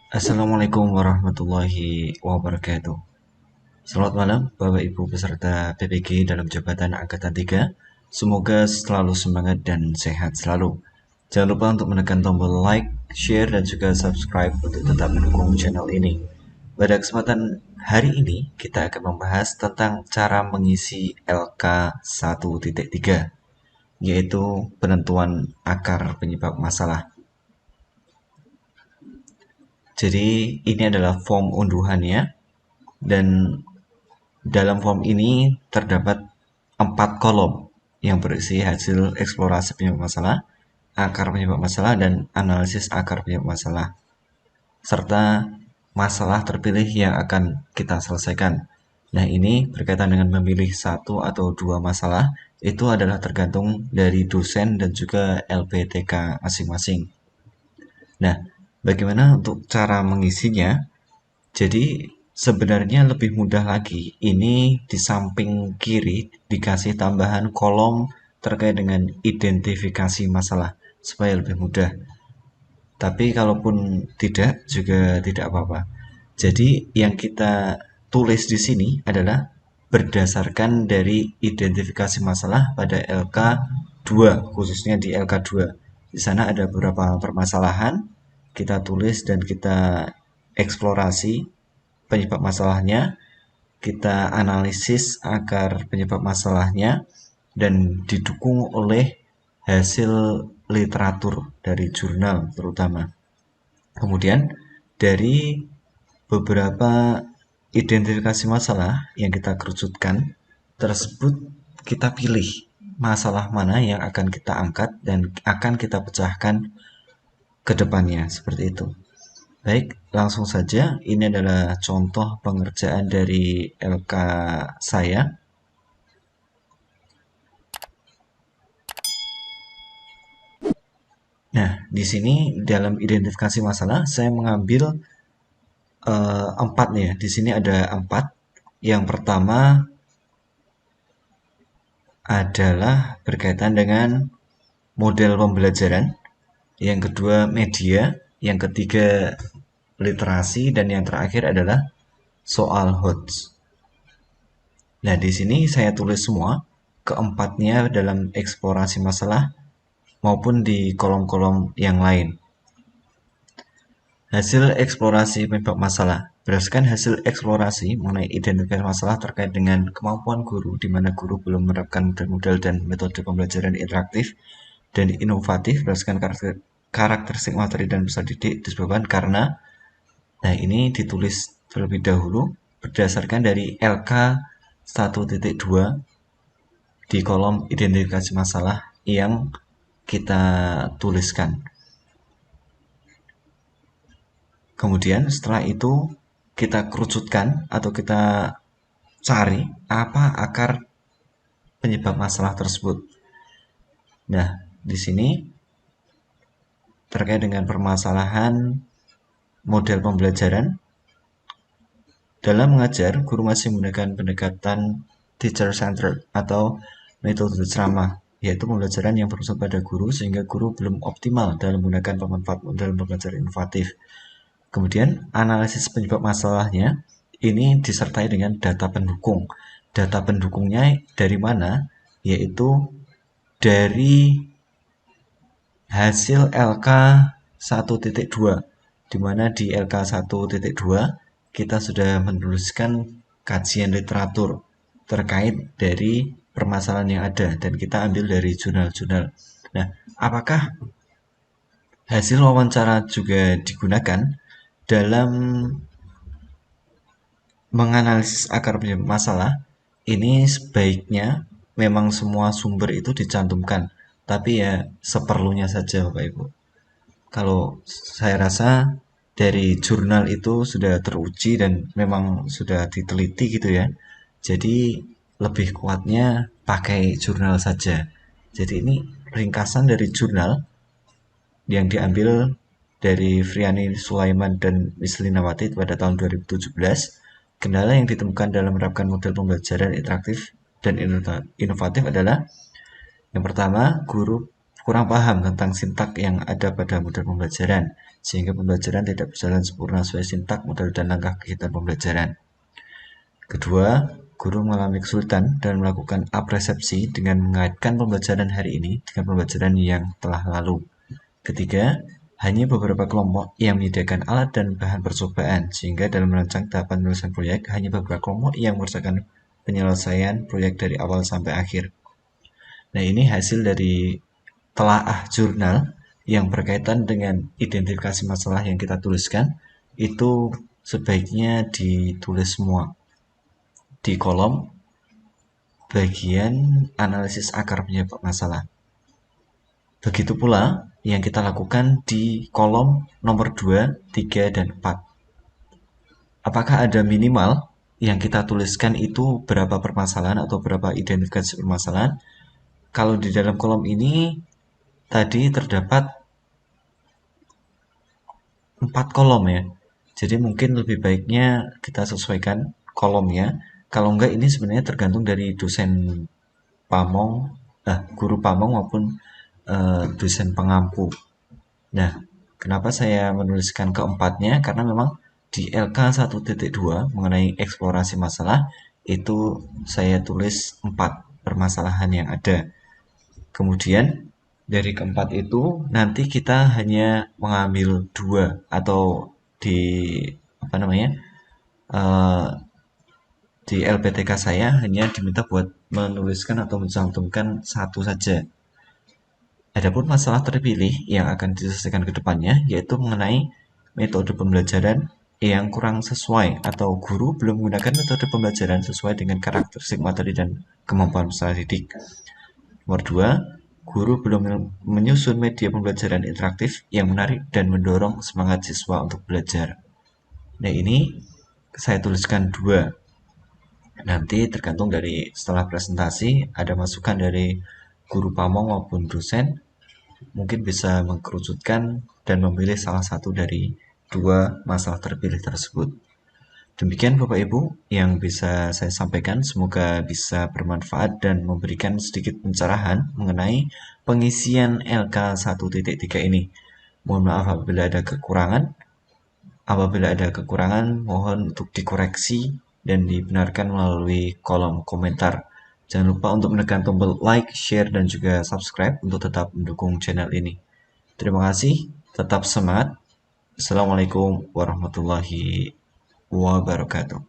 Assalamualaikum warahmatullahi wabarakatuh. Selamat malam Bapak Ibu peserta PPG dalam jabatan Angkatan 3. Semoga selalu semangat dan sehat selalu. Jangan lupa untuk menekan tombol like, share, dan juga subscribe untuk tetap mendukung channel ini. Pada kesempatan hari ini, kita akan membahas tentang cara mengisi LK 1.3, yaitu penentuan akar penyebab masalah. Jadi ini adalah form unduhannya, dan dalam form ini terdapat 4 kolom yang berisi hasil eksplorasi penyebab masalah, akar penyebab masalah, dan analisis akar penyebab masalah, serta masalah terpilih yang akan kita selesaikan. Nah, ini berkaitan dengan memilih satu atau dua masalah, itu adalah tergantung dari dosen dan juga LPTK masing-masing. Nah, bagaimana untuk cara mengisinya? Jadi sebenarnya lebih mudah lagi. Ini di samping kiri dikasih tambahan kolom terkait dengan identifikasi masalah supaya lebih mudah. Tapi kalaupun tidak juga tidak apa-apa. Jadi yang kita tulis di sini adalah berdasarkan dari identifikasi masalah pada LK 2, khususnya di LK 2. Di sana ada beberapa permasalahan, kita tulis dan kita eksplorasi penyebab masalahnya, kita analisis akar penyebab masalahnya, dan didukung oleh hasil literatur dari jurnal terutama. Kemudian dari beberapa identifikasi masalah yang kita kerucutkan tersebut, kita pilih masalah mana yang akan kita angkat dan akan kita pecahkan ke depannya, seperti itu. Baik, langsung saja. Ini adalah contoh pengerjaan dari LK saya. Nah, di sini dalam identifikasi masalah saya mengambil 4 nih ya. Di sini ada 4. Yang pertama adalah berkaitan dengan model pembelajaran. Yang kedua media. Yang ketiga literasi. Dan yang terakhir adalah soal HOTS. Nah, di sini saya tulis semua keempatnya dalam eksplorasi masalah maupun di kolom-kolom yang lain. Hasil eksplorasi penyebab masalah. Berdasarkan hasil eksplorasi mengenai identifikasi masalah terkait dengan kemampuan guru, di mana guru belum menerapkan model-model dan metode pembelajaran interaktif dan inovatif berdasarkan karakteristik materi dan peserta didik disebabkan karena, nah ini ditulis terlebih dahulu berdasarkan dari LK 1.2 di kolom identifikasi masalah yang kita tuliskan. Kemudian setelah itu kita kerucutkan atau kita cari apa akar penyebab masalah tersebut. Nah, di sini terkait dengan permasalahan model pembelajaran. Dalam mengajar, guru masih menggunakan pendekatan teacher centered atau metode ceramah, yaitu pembelajaran yang berpusat pada guru sehingga guru belum optimal dalam menggunakan pemanfaat model pembelajaran inovatif. Kemudian analisis penyebab masalahnya ini disertai dengan data pendukung. Data pendukungnya dari mana? Yaitu dari hasil LK 1.2, di mana di LK 1.2 kita sudah menuliskan kajian literatur terkait dari permasalahan yang ada dan kita ambil dari jurnal-jurnal. Nah, apakah hasil wawancara juga digunakan dalam menganalisis akar penyebab masalah? Ini sebaiknya memang semua sumber itu dicantumkan, tapi ya seperlunya saja Bapak Ibu. Kalau saya rasa dari jurnal itu sudah teruji dan memang sudah diteliti gitu ya. Jadi lebih kuatnya pakai jurnal saja. Jadi ini ringkasan dari jurnal yang diambil dari Friani Sulaiman dan Mislinawati pada tahun 2017. Kendala yang ditemukan dalam menerapkan model pembelajaran interaktif dan inovatif adalah yang pertama, kurang paham tentang sintak yang ada pada modul pembelajaran, sehingga pembelajaran tidak berjalan sempurna sesuai sintak, modul, dan langkah kegiatan pembelajaran. Kedua, guru mengalami kesulitan dan melakukan apresepsi dengan mengaitkan pembelajaran hari ini dengan pembelajaran yang telah lalu. Ketiga, hanya beberapa kelompok yang menyediakan alat dan bahan percobaan, sehingga dalam merancang tahapan penulisan proyek, hanya beberapa kelompok yang mengerjakan penyelesaian proyek dari awal sampai akhir. Nah, ini hasil dari telaah jurnal yang berkaitan dengan identifikasi masalah yang kita tuliskan, itu sebaiknya ditulis semua di kolom bagian analisis akar penyebab masalah. Begitu pula yang kita lakukan di kolom nomor 2, 3, dan 4. Apakah ada minimal yang kita tuliskan itu berapa permasalahan atau berapa identifikasi permasalahan? Kalau di dalam kolom ini tadi terdapat 4 kolom ya. Jadi mungkin lebih baiknya kita sesuaikan kolomnya. Kalau enggak, ini sebenarnya tergantung dari dosen pamong, guru pamong maupun dosen pengampu. Nah, kenapa saya menuliskan keempatnya? Karena memang di LK 1.2 mengenai eksplorasi masalah itu saya tulis 4 permasalahan yang ada. Kemudian dari keempat itu nanti kita hanya mengambil 2 atau di apa namanya? eh, di LPTK saya hanya diminta buat menuliskan atau mencantumkan satu saja. Adapun masalah terpilih yang akan diselesaikan ke depannya yaitu mengenai metode pembelajaran yang kurang sesuai atau guru belum menggunakan metode pembelajaran sesuai dengan karakteristik materi dan kemampuan peserta didik. Nomor 2, guru belum menyusun media pembelajaran interaktif yang menarik dan mendorong semangat siswa untuk belajar. Nah, ini saya tuliskan 2. Nanti tergantung dari setelah presentasi ada masukan dari guru pamong maupun dosen, mungkin bisa mengkerucutkan dan memilih salah satu dari 2 masalah terpilih tersebut. Demikian Bapak Ibu yang bisa saya sampaikan, semoga bisa bermanfaat dan memberikan sedikit pencerahan mengenai pengisian LK 1.3 ini. Mohon maaf apabila ada kekurangan. Apabila ada kekurangan, mohon untuk dikoreksi dan dibenarkan melalui kolom komentar. Jangan lupa untuk menekan tombol like, share, dan juga subscribe untuk tetap mendukung channel ini. Terima kasih, tetap semangat. Assalamualaikum warahmatullahi wabarakatuh.